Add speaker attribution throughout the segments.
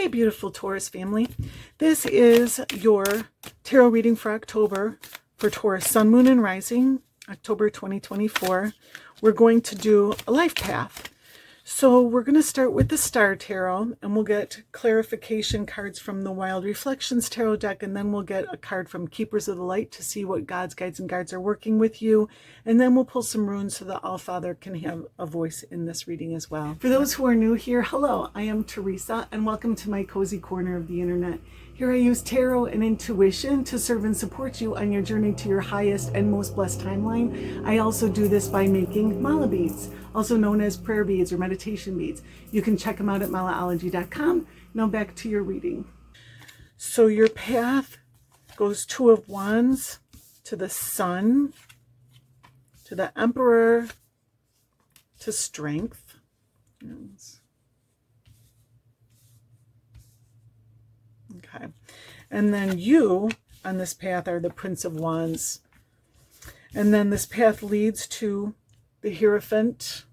Speaker 1: Hi, beautiful Taurus family. This is your tarot reading for October for Taurus Sun, Moon, and Rising, October 2024. We're going to do a life path. So we're going to start with the Star Tarot, and we'll get clarification cards from the Wild Reflections Tarot deck, and then we'll get a card from Keepers of the Light to see what God's guides and guards are working with you. And then we'll pull some runes so that All-Father can have a voice in this reading as well. For those who are new here, hello, I am Teresa, and welcome to my cozy corner of the internet. Here I use tarot and intuition to serve and support you on your journey to your highest and most blessed timeline. I also do this by making mala beads, also known as prayer beads or meditation beads. You can check them out at malaology.com. Now back to your reading. So your path goes Two of Wands to the Sun, to the Emperor, to Strength. Okay, and then you on this path are the Prince of Wands, and then this path leads to the Hierophant,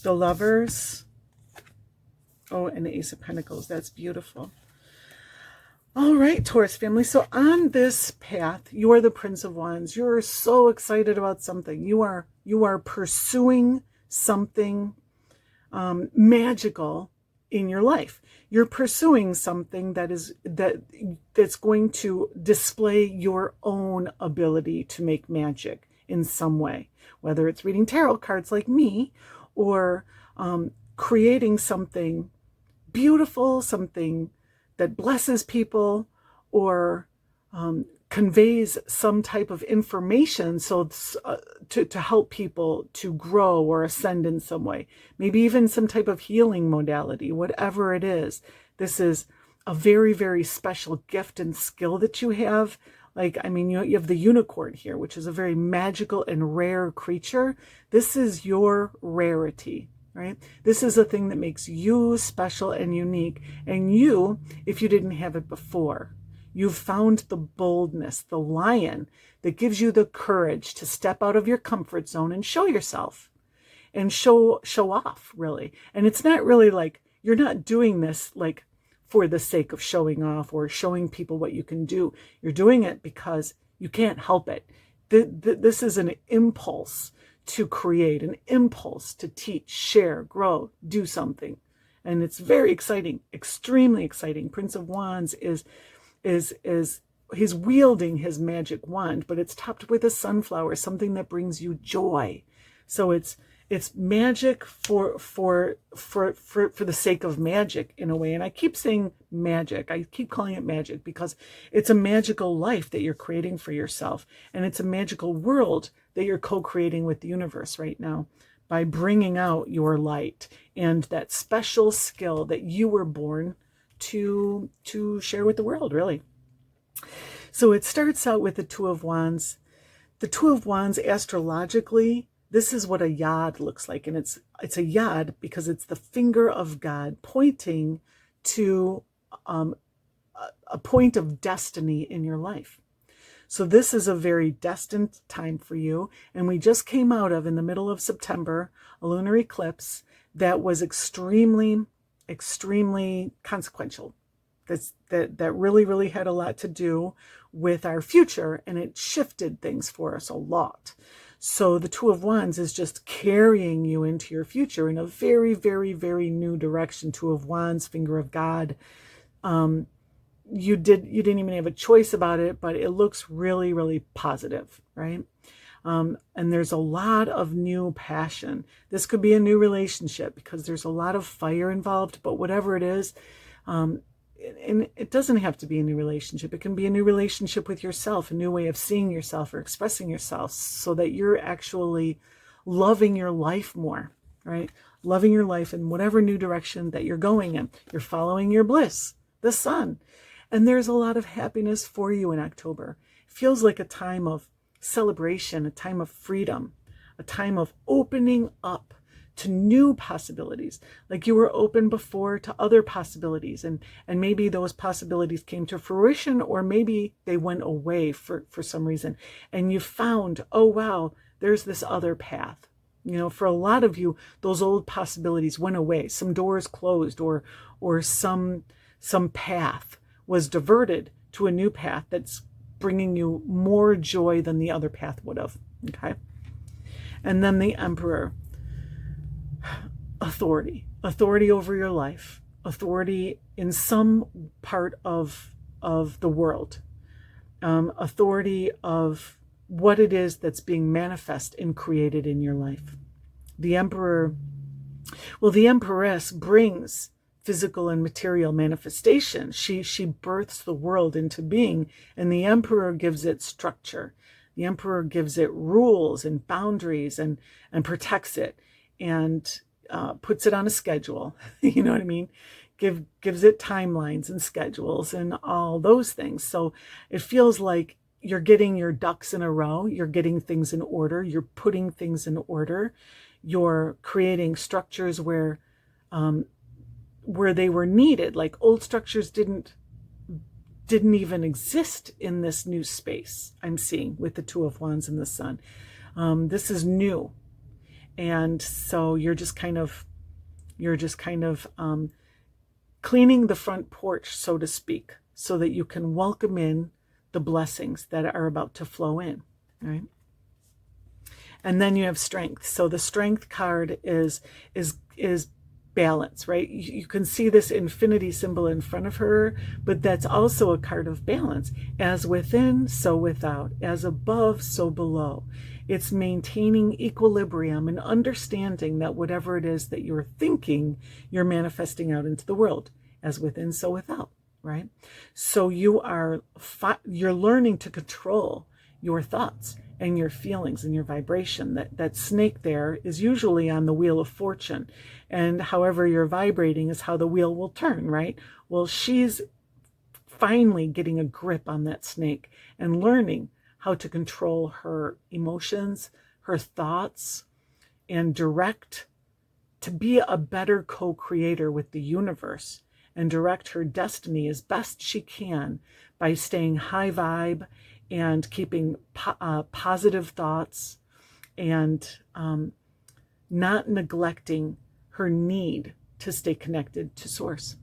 Speaker 1: the Lovers, oh, and the Ace of Pentacles. That's beautiful. All right, Taurus family. So on this path, you are the Prince of Wands. You're so excited about something. You are pursuing something magical in your life. You're pursuing something that's going to display your own ability to make magic in some way, whether it's reading tarot cards like me, or creating something beautiful, something that blesses people, or conveys some type of information to help people to grow or ascend in some way. Maybe even some type of healing modality, whatever it is. This is a very, very special gift and skill that you have. Like, I mean, you have the unicorn here, which is a very magical and rare creature. This is your rarity, right? This is a thing that makes you special and unique. And you, if you didn't have it before, you've found the boldness, the lion that gives you the courage to step out of your comfort zone and show yourself and show off, really. And it's not really like, you're not doing this like for the sake of showing off or showing people what you can do. You're doing it because you can't help it. This is an impulse to create, an impulse to teach, share, grow, do something. And it's very exciting, extremely exciting. Prince of Wands is he's wielding his magic wand, but it's topped with a sunflower, something that brings you joy. So it's magic for the sake of magic, in a way. And I keep saying magic. I keep calling it magic because it's a magical life that you're creating for yourself, and it's a magical world that you're co-creating with the universe right now by bringing out your light and that special skill that you were born to share with the world, really. So it starts out with the Two of Wands. The Two of Wands, astrologically, this is what a yod looks like. And it's a yod because it's the finger of God pointing to a point of destiny in your life. So this is a very destined time for you. And we just came out of, in the middle of September, a lunar eclipse that was extremely consequential. That really had a lot to do with our future, and it shifted things for us a lot. So the Two of Wands is just carrying you into your future in a very new direction. Two of Wands, finger of God. You didn't even have a choice about it, but it looks really positive, right? And there's a lot of new passion. This could be a new relationship because there's a lot of fire involved, but whatever it is, and it doesn't have to be a new relationship. It can be a new relationship with yourself, a new way of seeing yourself or expressing yourself, so that you're actually loving your life more, right? Loving your life in whatever new direction that you're going in. You're following your bliss, the sun. And there's a lot of happiness for you in October. It feels like a time of celebration, a time of freedom, a time of opening up to new possibilities. Like you were open before to other possibilities, and maybe those possibilities came to fruition, or maybe they went away for some reason, and you found, oh wow, there's this other path. You know, for a lot of you, those old possibilities went away. Some doors closed, or some path was diverted to a new path that's bringing you more joy than the other path would have. Okay. And then the Emperor, authority over your life, authority in some part of the world, authority of what it is that's being manifest and created in your life. The Emperor, well, the Empress brings physical and material manifestation. She births the world into being, and the Emperor gives it structure. The Emperor gives it rules and boundaries, and protects it, and puts it on a schedule. You know what I mean? Gives it timelines and schedules and all those things. So it feels like you're getting your ducks in a row. You're getting things in order. You're putting things in order. You're creating structures where they were needed. Like old structures didn't even exist in this new space I'm seeing with the Two of Wands and the Sun. This is new. And so you're just kind of cleaning the front porch, so to speak, so that you can welcome in the blessings that are about to flow in, right? And then you have strength. So the strength card is balance, right? You can see this infinity symbol in front of her, but that's also a card of balance. As within, so without. As above, so below. It's maintaining equilibrium and understanding that whatever it is that you're thinking, you're manifesting out into the world. As within, so without, right? So you're learning to control your thoughts and your feelings and your vibration. That snake there is usually on the wheel of fortune, and however you're vibrating is how the wheel will turn, right? Well, she's finally getting a grip on that snake and learning how to control her emotions, her thoughts, and to be a better co-creator with the universe, and direct her destiny as best she can by staying high vibe and keeping positive thoughts, and not neglecting her need to stay connected to source.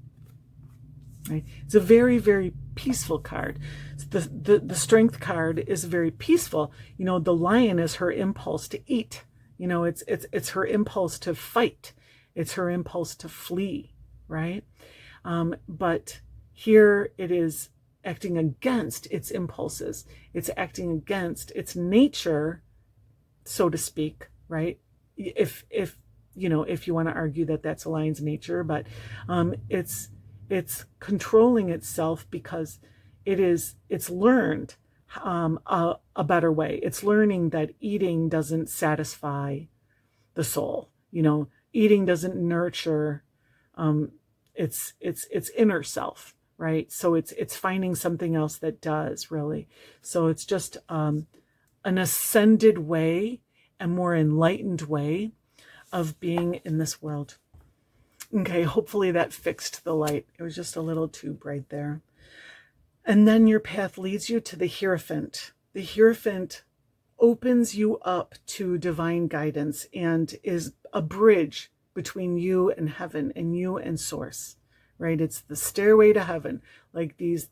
Speaker 1: Right? It's a very, very peaceful card. The strength card is very peaceful. You know, the lion is her impulse to eat. You know, it's her impulse to fight. It's her impulse to flee, right? But here it is acting against its impulses. It's acting against its nature, so to speak, right? If you want to argue that that's a lion's nature, but it's controlling itself because it's learned a better way. It's learning that eating doesn't satisfy the soul. You know, eating doesn't nurture its inner self, right? So it's finding something else that does, really. So it's just an ascended way, a more enlightened way of being in this world. Okay, hopefully that fixed the light. It was just a little too bright there. And then your path leads you to the Hierophant. The Hierophant opens you up to divine guidance and is a bridge between you and heaven and you and source, right? It's the stairway to heaven, like these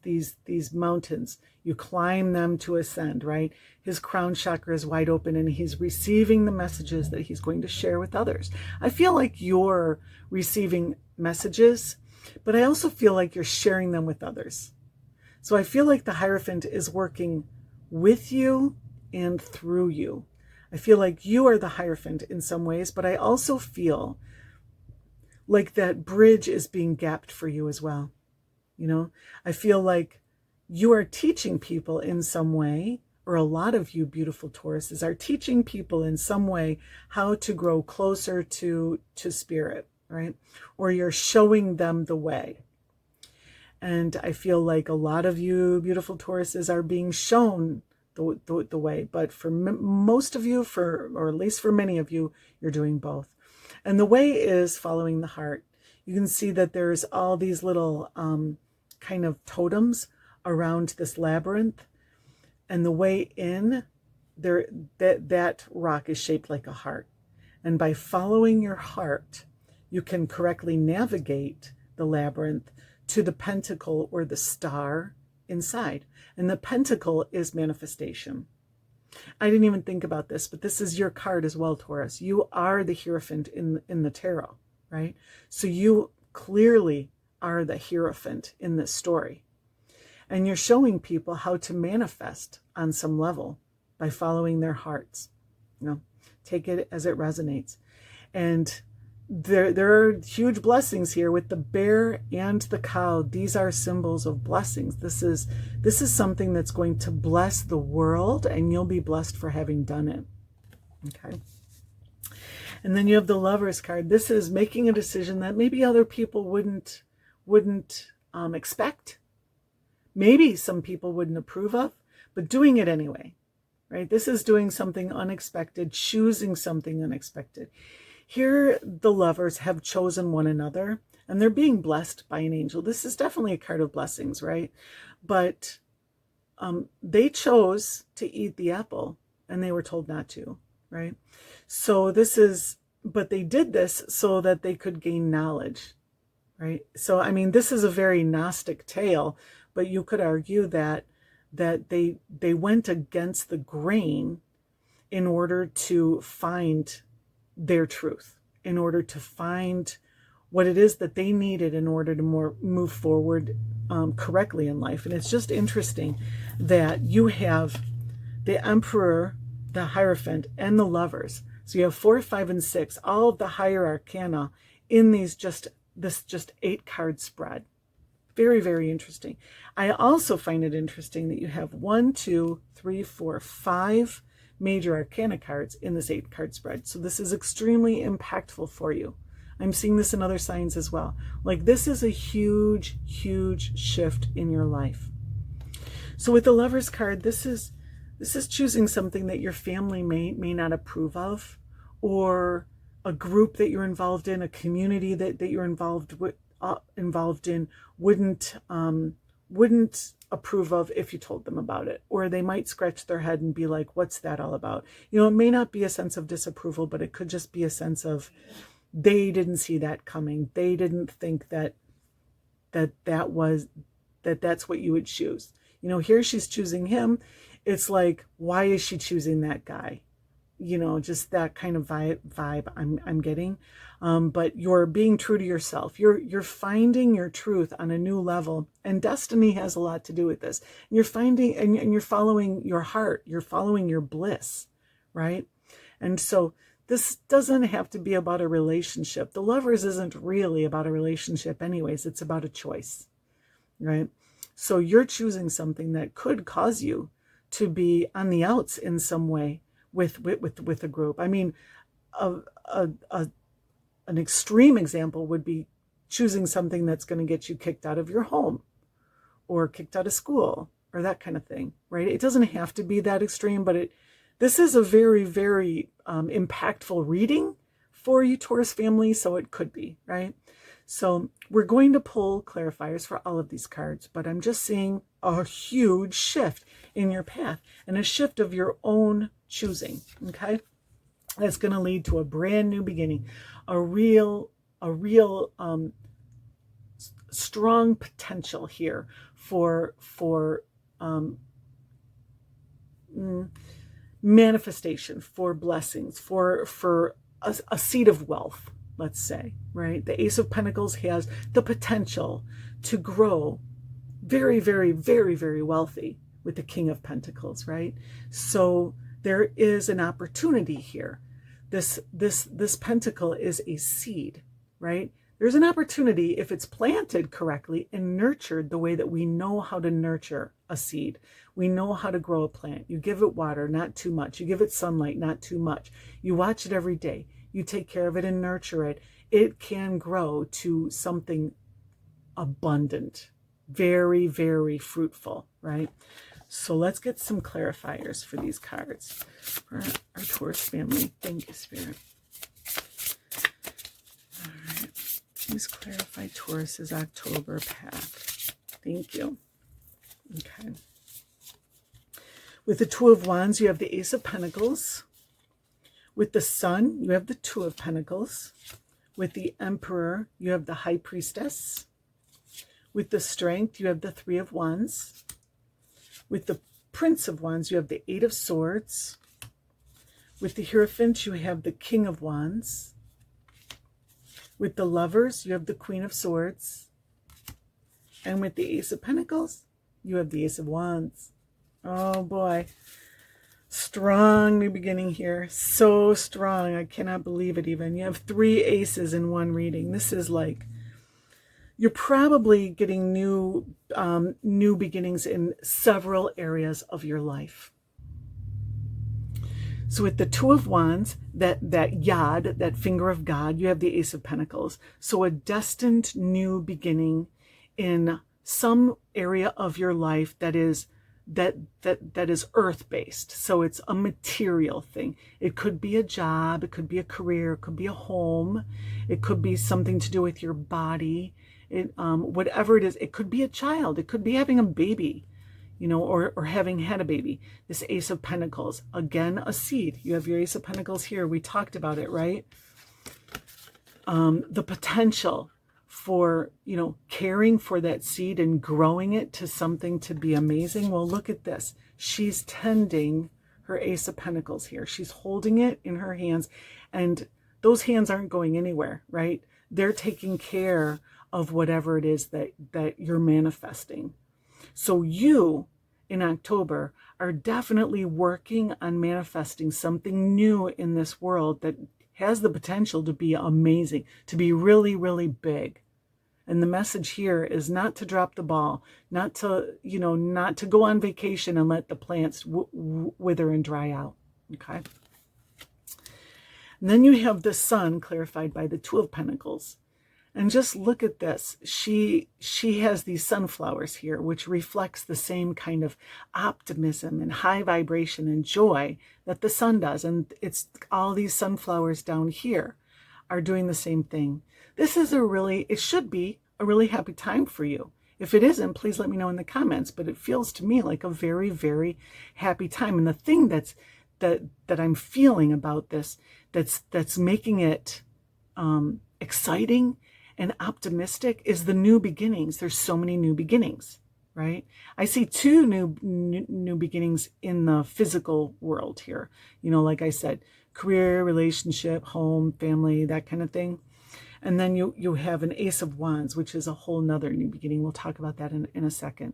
Speaker 1: mountains. You climb them to ascend, right? His crown chakra is wide open and he's receiving the messages that he's going to share with others. I feel like you're receiving messages, but I also feel like you're sharing them with others. So I feel like the Hierophant is working with you and through you. I feel like you are the Hierophant in some ways, but I also feel like that bridge is being gapped for you as well. You know, I feel like you are teaching people in some way, or a lot of you beautiful Tauruses are teaching people in some way how to grow closer to spirit, right? Or you're showing them the way. And I feel like a lot of you beautiful Tauruses are being shown the way, but for most of you, or at least for many of you, you're doing both. And the way is following the heart. You can see that there's all these little kind of totems around this labyrinth, and the way in there, that rock is shaped like a heart. And by following your heart, you can correctly navigate the labyrinth to the pentacle or the star inside. And the pentacle is manifestation. I didn't even think about this, but this is your card as well, Taurus. You are the Hierophant in the tarot, right? So you clearly are the Hierophant in this story. And you're showing people how to manifest on some level by following their hearts. You know, take it as it resonates. And there are huge blessings here with the bear and the cow. These are symbols of blessings. This is something that's going to bless the world, and you'll be blessed for having done it. Okay. And then you have the Lover's card. This is making a decision that maybe other people wouldn't expect. Maybe some people wouldn't approve of, but doing it anyway, right? This is doing something unexpected, choosing something unexpected. Here, the lovers have chosen one another, and they're being blessed by an angel. This is definitely a card of blessings, right? But they chose to eat the apple, and they were told not to, right? So but they did this so that they could gain knowledge, right? So, I mean, this is a very Gnostic tale, but you could argue that they went against the grain in order to find their truth, in order to find what it is that they needed in order to move forward correctly in life. And it's just interesting that you have the Emperor, the Hierophant, and the Lovers. So you have 4, 5, and 6, all of the higher arcana in this just 8-card spread. Very, very interesting. I also find it interesting that you have 1, 2, 3, 4, 5 major arcana cards in this 8-card spread. So this is extremely impactful for you. I'm seeing this in other signs as well. Like, this is a huge, huge shift in your life. So with the Lover's card, this is choosing something that your family may not approve of, or a group that you're involved in, a community that you're involved in wouldn't approve of if you told them about it, or they might scratch their head and be like, what's that all about? You know, it may not be a sense of disapproval, but it could just be a sense of they didn't see that coming. They didn't think that's what you would choose. You know, here she's choosing him. It's like, why is she choosing that guy? You know, just that kind of vibe I'm getting. But you're being true to yourself. You're finding your truth on a new level, and destiny has a lot to do with this. You're finding, and you're following your heart. You're following your bliss, right? And so this doesn't have to be about a relationship. The Lovers isn't really about a relationship anyways. It's about a choice, right? So you're choosing something that could cause you to be on the outs in some way with a group. I mean, an extreme example would be choosing something that's going to get you kicked out of your home or kicked out of school or that kind of thing, right? It doesn't have to be that extreme, but this is a very, very impactful reading for you, Taurus family, so it could be, right? So we're going to pull clarifiers for all of these cards, but I'm just seeing a huge shift in your path and a shift of your own choosing, okay? That's going to lead to a brand new beginning, a real strong potential here for manifestation, for blessings, for a seed of wealth, let's say, right? The Ace of Pentacles has the potential to grow very, very, very, very wealthy with the King of Pentacles, right? So there is an opportunity here. This pentacle is a seed, right? There's an opportunity if it's planted correctly and nurtured the way that we know how to nurture a seed. We know how to grow a plant. You give it water, not too much. You give it sunlight, not too much. You watch it every day. You take care of it and nurture it. It can grow to something abundant, very, very fruitful, right? So let's get some clarifiers for these cards for our Taurus family. Thank you, Spirit. All right. Please clarify Taurus's October path. Thank you. Okay. With the Two of Wands, you have the Ace of Pentacles. With the Sun, you have the Two of Pentacles. With the Emperor, you have the High Priestess. With the Strength, you have the Three of Wands. With the Prince of Wands, you have the Eight of Swords. With the Hierophant, you have the King of Wands. With the Lovers, you have the Queen of Swords. And with the Ace of Pentacles, you have the Ace of Wands. Oh boy. Strong new beginning here. So strong. I cannot believe it even. You have 3 aces in one reading. This is like, you're probably getting new beginnings in several areas of your life. So with the Two of Wands, that Yod, that finger of God, you have the Ace of Pentacles. So a destined new beginning in some area of your life that is earth-based. So it's a material thing. It could be a job, it could be a career, it could be a home, it could be something to do with your body. Whatever it is, it could be a child, it could be having a baby, you know, or having had a baby. This Ace of Pentacles, again, a seed. You have your Ace of Pentacles here. We talked about it, right? The potential for, you know, caring for that seed and growing it to something to be amazing. Well, look at this. She's tending her Ace of Pentacles here. She's holding it in her hands, and those hands aren't going anywhere, right? They're taking care of whatever it is that you're manifesting. So you, in October, are definitely working on manifesting something new in this world that has the potential to be amazing, to be really, really big. And the message here is not to drop the ball, not to, you know, not to go on vacation and let the plants wither and dry out. Okay. And then you have the Sun clarified by the Two of Pentacles. And just look at this. She has these sunflowers here, which reflects the same kind of optimism and high vibration and joy that the sun does. And it's all these sunflowers down here are doing the same thing. This is it should be a really happy time for you. If it isn't, please let me know in the comments. But it feels to me like a very, very happy time. And the thing that I'm feeling about this, that's making it exciting and optimistic, is the new beginnings. There's so many new beginnings, right? I see 2 new beginnings in the physical world here. You know, like I said, career, relationship, home, family, that kind of thing. And then you have an Ace of Wands, which is a whole nother new beginning. We'll talk about that in a second.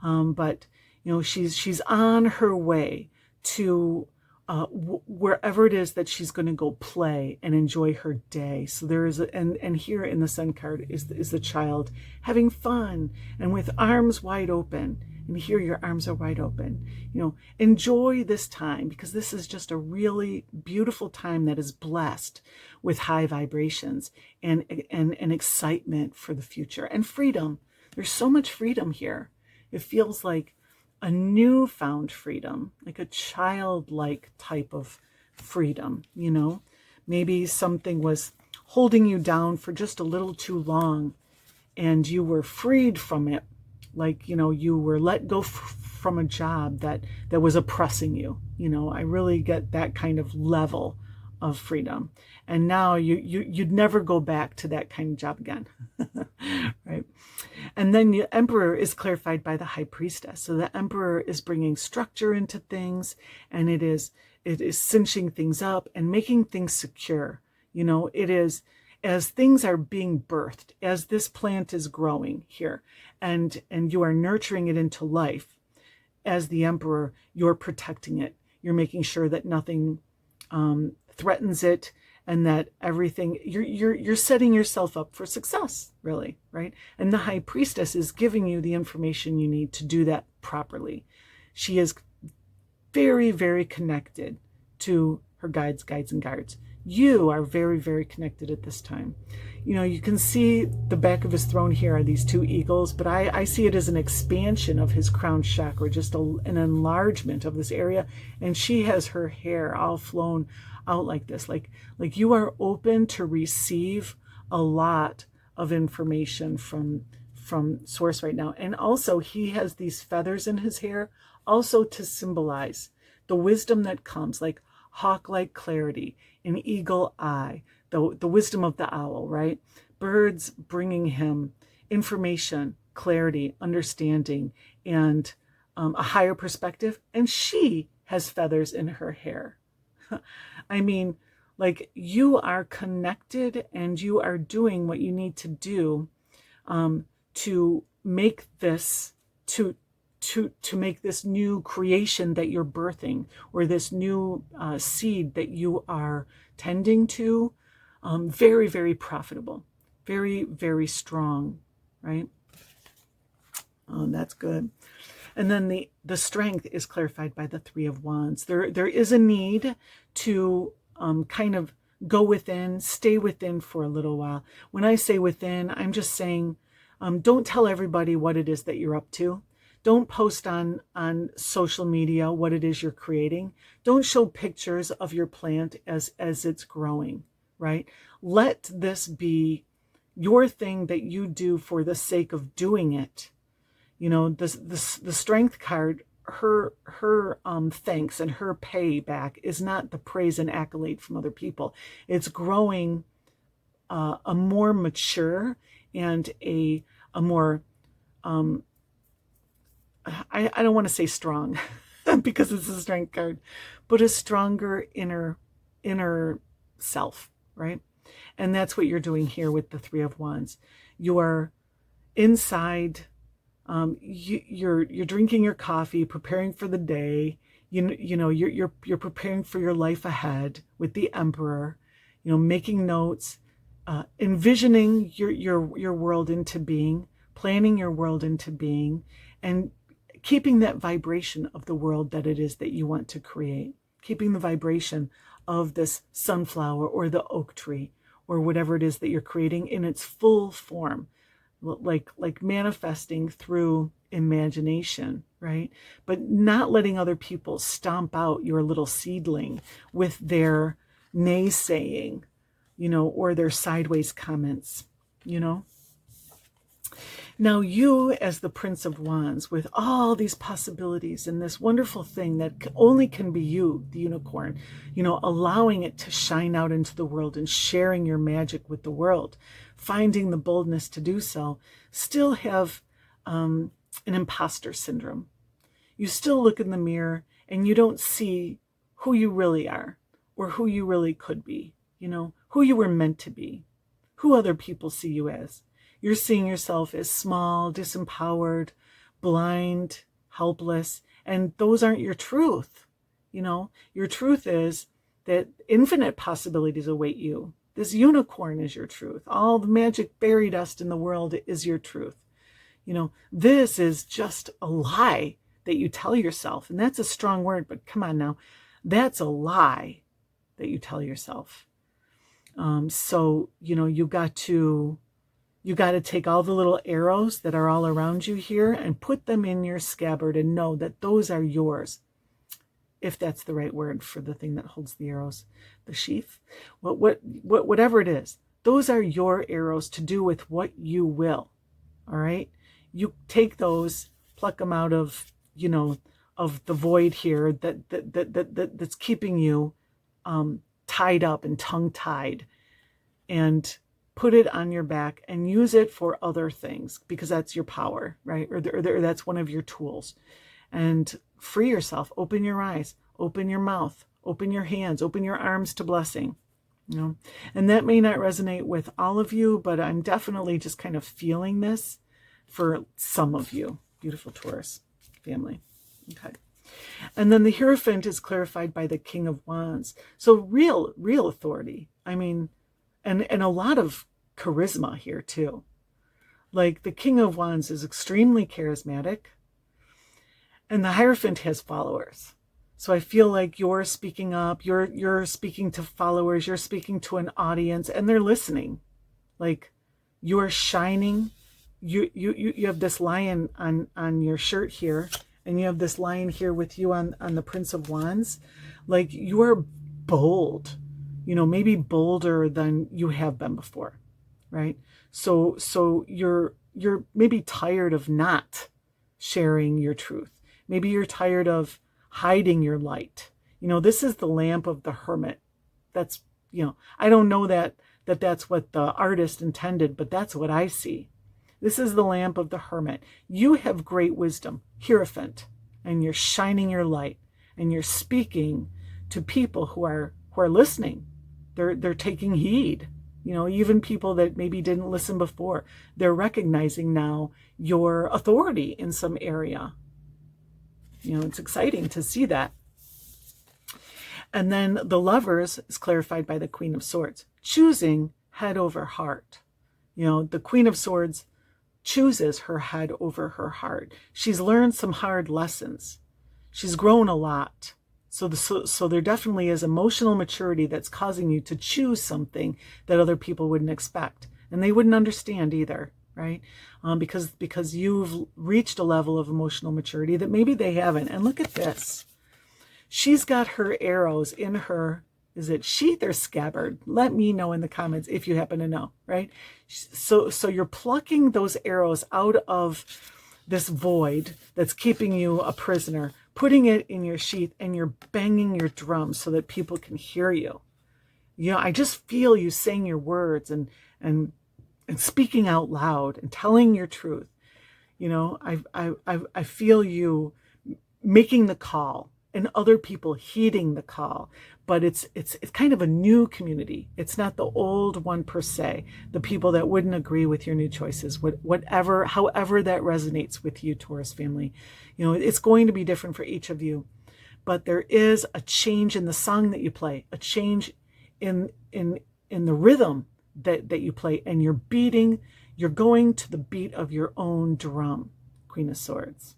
Speaker 1: But you know, she's on her way to wherever it is that she's going to go play and enjoy her day. So there is and here in the Sun card is the child having fun and with arms wide open. And here your arms are wide open. You know, enjoy this time, because this is just a really beautiful time that is blessed with high vibrations and excitement for the future and freedom. There's so much freedom here. It feels like a newfound freedom, like a childlike type of freedom, you know. Maybe something was holding you down for just a little too long and you were freed from it. Like, you know, you were let go from a job that was oppressing you. You know, I really get that kind of level of freedom. And now you'd never go back to that kind of job again. Right? And then the Emperor is clarified by the High Priestess. So the Emperor is bringing structure into things, and it is cinching things up and making things secure. You know, it is, as things are being birthed, as this plant is growing here, and you are nurturing it into life, as the Emperor, you're protecting it. You're making sure that nothing threatens it, and that everything, you're setting yourself up for success, really, right? And the High Priestess is giving you the information you need to do that properly. She is very, very connected to her guides, and guards. You are very, very connected at this time. You know, you can see the back of his throne here are these 2 eagles, but I see it as an expansion of his crown chakra, just an enlargement of this area. And she has her hair all flown out like this, like you are open to receive a lot of information from source right now. And also he has these feathers in his hair also to symbolize the wisdom that comes, like hawk-like clarity, an eagle eye, the wisdom of the owl, right? Birds bringing him information, clarity, understanding, and a higher perspective. And she has feathers in her hair. I mean, like, you are connected and you are doing what you need to do to make this, to make this new creation that you're birthing, or this new seed that you are tending to, very, very profitable, very, very strong, right? Oh, that's good. And then the strength is clarified by the Three of Wands. There is a need to kind of go within, stay within for a little while. When I say within, I'm just saying, don't tell everybody what it is that you're up to. Don't post on social media what it is you're creating. Don't show pictures of your plant as it's growing, right? Let this be your thing that you do for the sake of doing it. You know, the strength card, her thanks and her payback is not the praise and accolade from other people. It's growing a more mature and a more I don't want to say strong because it's a strength card, but a stronger inner self, right? And that's what you're doing here with the Three of Wands. You're inside. You're drinking your coffee, preparing for the day. You know you're preparing for your life ahead with the Emperor. You know, making notes, envisioning your world into being, planning your world into being, and keeping that vibration of the world that it is that you want to create. Keeping the vibration of this sunflower or the oak tree or whatever it is that you're creating in its full form. Like manifesting through imagination, right? But not letting other people stomp out your little seedling with their naysaying, you know, or their sideways comments, you know. Now you, as the Prince of Wands, with all these possibilities and this wonderful thing that only can be you, the unicorn, you know, allowing it to shine out into the world and sharing your magic with the world, finding the boldness to do so, still have an imposter syndrome. You still look in the mirror and you don't see who you really are or who you really could be, you know, who you were meant to be, who other people see you as. You're seeing yourself as small, disempowered, blind, helpless, and those aren't your truth. You know, your truth is that infinite possibilities await you. This unicorn is your truth. All the magic fairy dust in the world is your truth. You know, this is just a lie that you tell yourself. And that's a strong word, but come on now. That's a lie that you tell yourself. So, you know, you got to take all the little arrows that are all around you here and put them in your scabbard and know that those are yours. If that's the right word for the thing that holds the arrows, the sheath, whatever it is, those are your arrows to do with what you will. All right. You take those, pluck them out of, you know, of the void here that's keeping you tied up and tongue-tied, and put it on your back and use it for other things, because that's your power, right? Or that's one of your tools. And free yourself, open your eyes, open your mouth, open your hands, open your arms to blessing, you know. And that may not resonate with all of you, but I'm definitely just kind of feeling this for some of you, beautiful Taurus family. Okay. And then the Hierophant is clarified by the King of Wands. So real authority. I mean, and a lot of charisma here too. Like the King of Wands is extremely charismatic, and the Hierophant has followers. So I feel like you're speaking up, you're speaking to followers, you're speaking to an audience, and they're listening. Like you're shining. You have this lion on your shirt here, and you have this lion here with you on the Prince of Wands. Like you're bold, you know, maybe bolder than you have been before, right? So you're maybe tired of not sharing your truth. Maybe you're tired of hiding your light. This is the lamp of the hermit. That's, I don't know that's what the artist intended, but that's what I see. This is the lamp of the hermit. You have great wisdom, Hierophant, and you're shining your light, and you're speaking to people who are listening. They're taking heed. Even people that maybe didn't listen before, they're recognizing now your authority in some area. It's exciting to see that. And then the Lovers is clarified by the Queen of Swords, choosing head over heart. The Queen of Swords chooses her head over her heart. She's learned some hard lessons. She's grown a lot. So there definitely is emotional maturity that's causing you to choose something that other people wouldn't expect. And they wouldn't understand either, right? Because you've reached a level of emotional maturity that maybe they haven't. And look at this. She's got her arrows in her, is it sheath or scabbard? Let me know in the comments if you happen to know, right? So you're plucking those arrows out of this void that's keeping you a prisoner, putting it in your sheath, and you're banging your drum so that people can hear you. I just feel you saying your words and speaking out loud and telling your truth. I feel you making the call and other people heeding the call, but it's kind of a new community. It's not the old one per se, the people that wouldn't agree with your new choices, however that resonates with you, Taurus family. It's going to be different for each of you, but there is a change in the song that you play, a change in the rhythm that you play, and you're going to the beat of your own drum, Queen of Swords.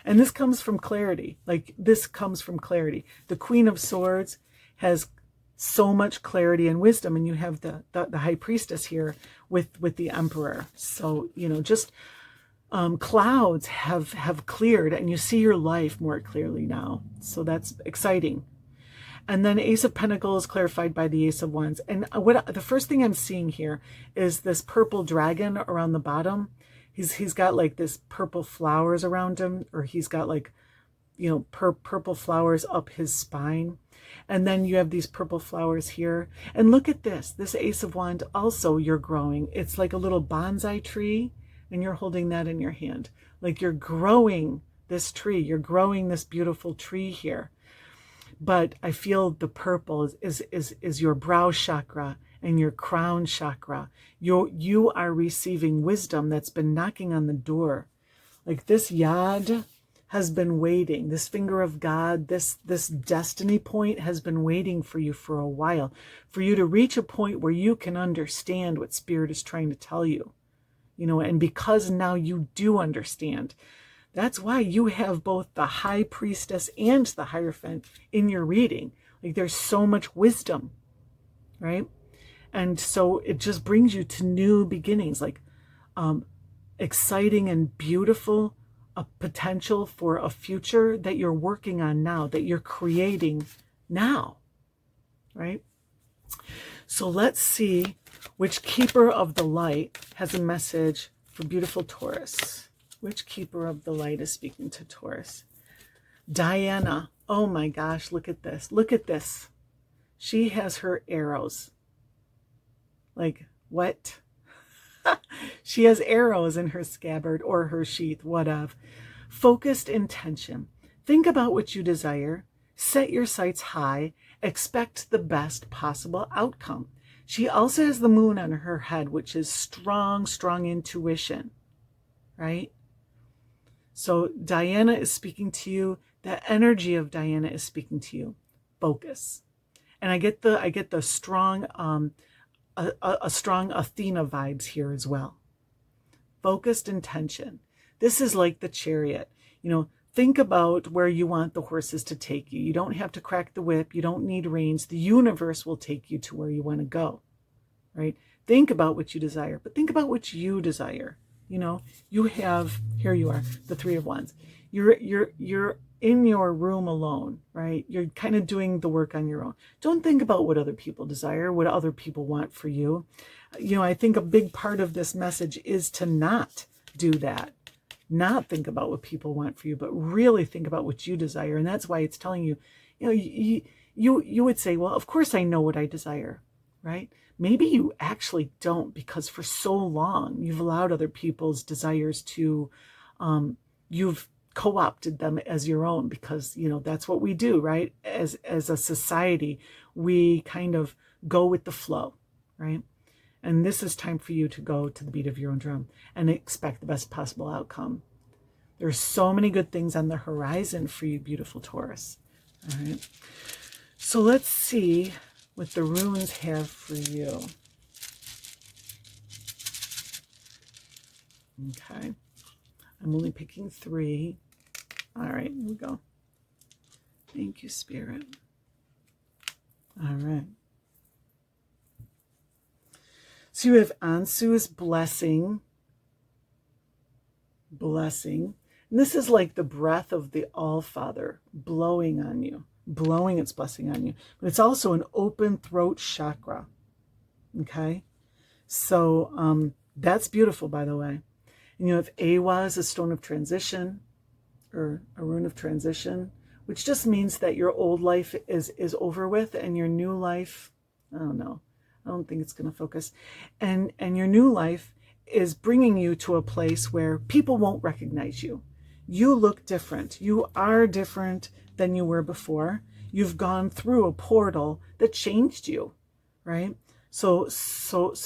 Speaker 1: And this comes from clarity. The Queen of Swords has so much clarity and wisdom, and you have the High Priestess here with the Emperor. So, clouds have cleared, and you see your life more clearly now. So that's exciting. And then Ace of Pentacles clarified by the Ace of Wands. And the first thing I'm seeing here is this purple dragon around the bottom. He's got like this purple flowers around him, or he's got like, purple flowers up his spine. And then you have these purple flowers here. And look at this Ace of Wands also you're growing. It's like a little bonsai tree, and you're holding that in your hand. Like you're growing this tree. You're growing this beautiful tree here. But I feel the purple is your brow chakra and your crown chakra. You are receiving wisdom that's been knocking on the door. Like this yad has been waiting. This finger of God, this destiny point has been waiting for you for a while, for you to reach a point where you can understand what Spirit is trying to tell you. And because now you do understand, that's why you have both the High Priestess and the Hierophant in your reading. Like there's so much wisdom, right? And so it just brings you to new beginnings, like exciting and beautiful, a potential for a future that you're working on now, that you're creating now, right? So let's see which keeper of the light has a message for beautiful Taurus. Which keeper of the light is speaking to Taurus? Diana. Oh my gosh, look at this. Look at this. She has her arrows. Like, what? She has arrows in her scabbard or her sheath, whatever. Focused intention. Think about what you desire. Set your sights high. Expect the best possible outcome. She also has the moon on her head, which is strong intuition, right? So Diana is speaking to you. The energy of Diana is speaking to you. Focus. And I get the strong a strong Athena vibes here as well. Focused intention. This is like the Chariot. Think about where you want the horses to take you. You don't have to crack the whip. You don't need reins. The universe will take you to where you want to go, right? Think about what you desire, but think about what you desire. You have, here you are, the Three of Wands. You're in your room alone, right? You're kind of doing the work on your own. Don't think about what other people desire, what other people want for you. I think a big part of this message is to not do that. Not think about what people want for you, but really think about what you desire. And that's why it's telling you, You know, you would say, well, of course I know what I desire, right? Maybe you actually don't, because for so long you've allowed other people's desires to, you've co-opted them as your own, because, you know, that's what we do, right? As a society, we kind of go with the flow, right? And this is time for you to go to the beat of your own drum and expect the best possible outcome. There's so many good things on the horizon for you, beautiful Taurus. All right. So let's see what the runes have for you. Okay. I'm only picking 3. All right, here we go. Thank you, Spirit. All right. So you have Ansu's blessing. Blessing. And this is like the breath of the All-Father blowing on you, blowing its blessing on you. But it's also an open throat chakra. Okay? So that's beautiful, by the way. And you have Awa as a stone of transition, or a rune of transition, which just means that your old life is over with, and your new life, I don't know, I don't think it's going to focus. And your new life is bringing you to a place where people won't recognize you. You look different. You are different than you were before. You've gone through a portal that changed you, right? So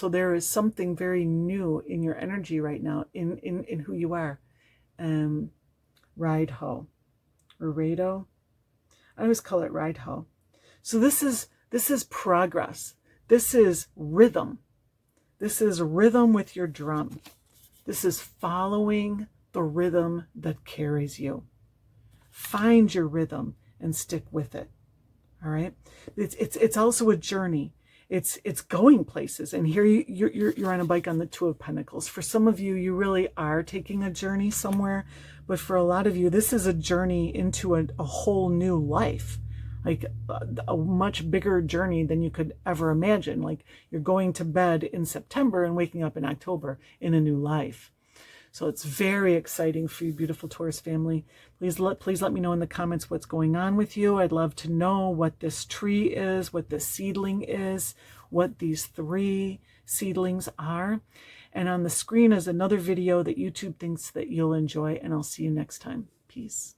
Speaker 1: there is something very new in your energy right now, in who you are. Ride-ho or Rado. I always call it Ride-ho. So this is progress. This is rhythm. This is rhythm with your drum. This is following the rhythm that carries you. Find your rhythm and stick with it. All right. It's also a journey. It's going places. And here you're on a bike on the 2 of Pentacles. For some of you, you really are taking a journey somewhere. But for a lot of you, this is a journey into a whole new life. Like a much bigger journey than you could ever imagine. Like you're going to bed in September and waking up in October in a new life. So it's very exciting for you, beautiful Taurus family. Please let me know in the comments what's going on with you. I'd love to know what this tree is, what this seedling is, what these 3 seedlings are. And on the screen is another video that YouTube thinks that you'll enjoy, and I'll see you next time. Peace.